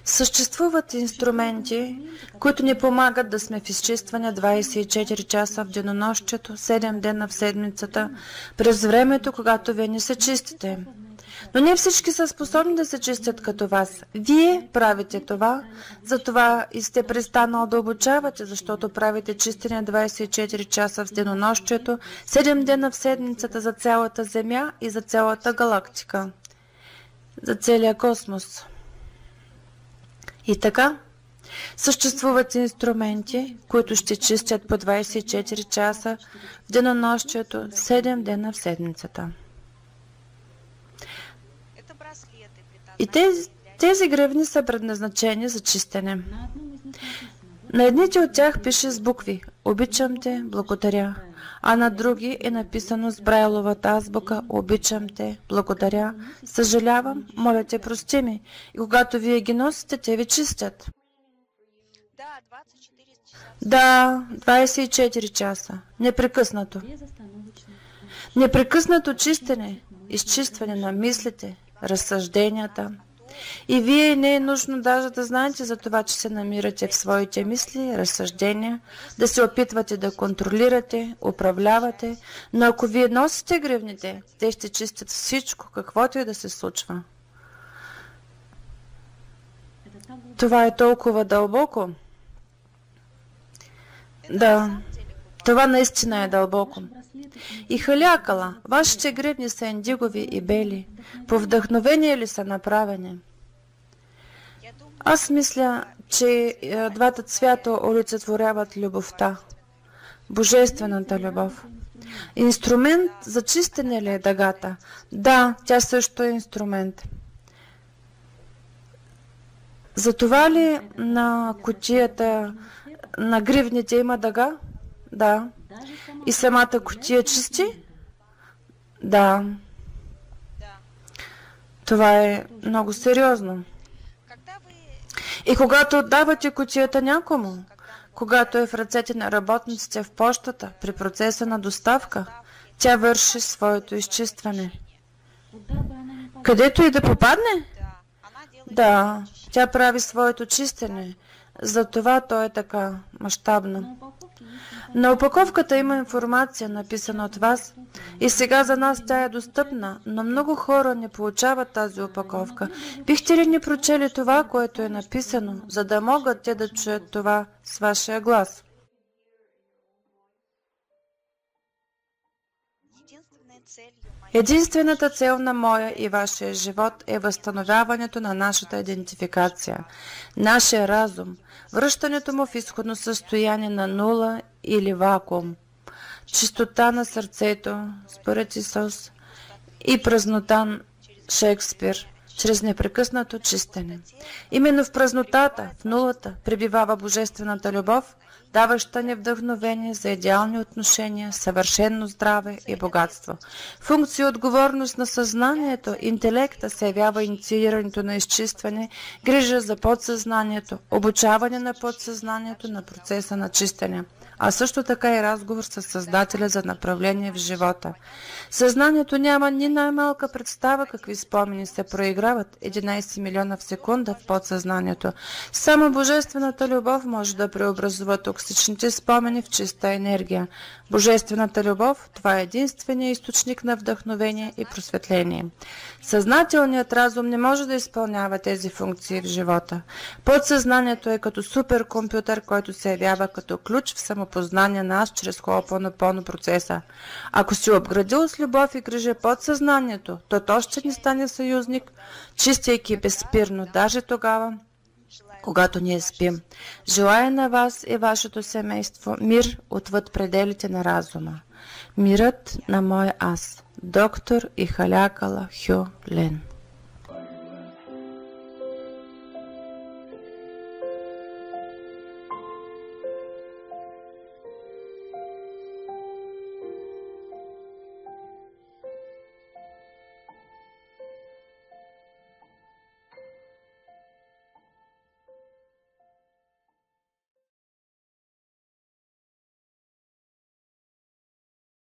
Съществуват инструменти, които ни помагат да сме в изчистване 24 часа в денонощието, 7 дена в седмицата, през времето, когато вие не се чистите. Но не всички са способни да се чистят като вас. Вие правите това, затова и сте престанал да обучавате, защото правите чистене 24 часа в денонощието, 7 дена в седмицата за цялата Земя и за цялата галактика, за целия космос. И така, съществуват инструменти, които ще чистят по 24 часа в денонощието, 7 дена в седмицата. И тези гривни са предназначени за чистене. На едните от тях пише с букви "Обичам те, благодаря", а на други е написано с Брайловата азбука "Обичам те, благодаря, съжалявам, моля те, прости ми". И когато вие ги носите, те ви чистят. Да, 24 часа. Непрекъснато. Непрекъснато чистене, изчистване на мислите, разсъжденията. И вие не е нужно даже да знаете за това, че се намирате в своите мисли, разсъждения, да се опитвате да контролирате, управлявате, но ако вие носите гривните, те ще чистят всичко, каквото и да се случва. Това е толкова дълбоко. Да, това наистина е дълбоко. И халякала, вашите гривни са индигови и бели. По вдъхновение ли са направени? Аз мисля, че двата цвята олицетворяват любовта, божествената любов. Инструмент за чистене ли е дъгата? Да, тя също е инструмент. Затова ли на кутията, на гривните има дъга? Да. И самата кутия чисти? Да. Това е много сериозно. И когато отдавате кутията някому, когато е в ръцете на работниците в пощата, при процеса на доставка, тя върши своето изчистване. Където и да попадне? Да, тя прави своето чистене. Затова то е така мащабно. На опаковката има информация, написана от вас, и сега за нас тя е достъпна, но много хора не получават тази опаковка. Бихте ли ни прочели това, което е написано, за да могат те да чуят това с вашия глас? Единствената цел на моя и вашия живот е възстановяването на нашата идентификация, нашия разум, връщането му в изходно състояние на нула или вакуум, чистота на сърцето, според Исус, и празнота Шекспир, чрез непрекъснато чистене. Именно в празнотата, в нулата, пребивава божествената любов, даваща ни вдъхновение за идеални отношения, съвършено здраве и богатство. Функция и отговорност на съзнанието, интелекта се явява инициирането на изчистване, грижа за подсъзнанието, обучаване на подсъзнанието на процеса на чистене, а също така и разговор с Създателя за направление в живота. Съзнанието няма ни най-малка представа какви спомени се проиграват 11 милиона в секунда в подсъзнанието. Само божествената любов може да преобразува токсичните спомени в чиста енергия. Божествената любов – това е единственият източник на вдъхновение и просветление. Съзнателният разум не може да изпълнява тези функции в живота. Подсъзнанието е като суперкомпютър, който се явява като ключ в самопознание на аз чрез Хоопонопоно процеса. Ако си обградил с любов и грижа подсъзнанието, то ще ни стане съюзник, чистейки безспирно, даже тогава, когато ние спим. Желая на вас и вашето семейство мир отвъд пределите на разума. Мирът на мой аз, доктор и халякала Хю Лен.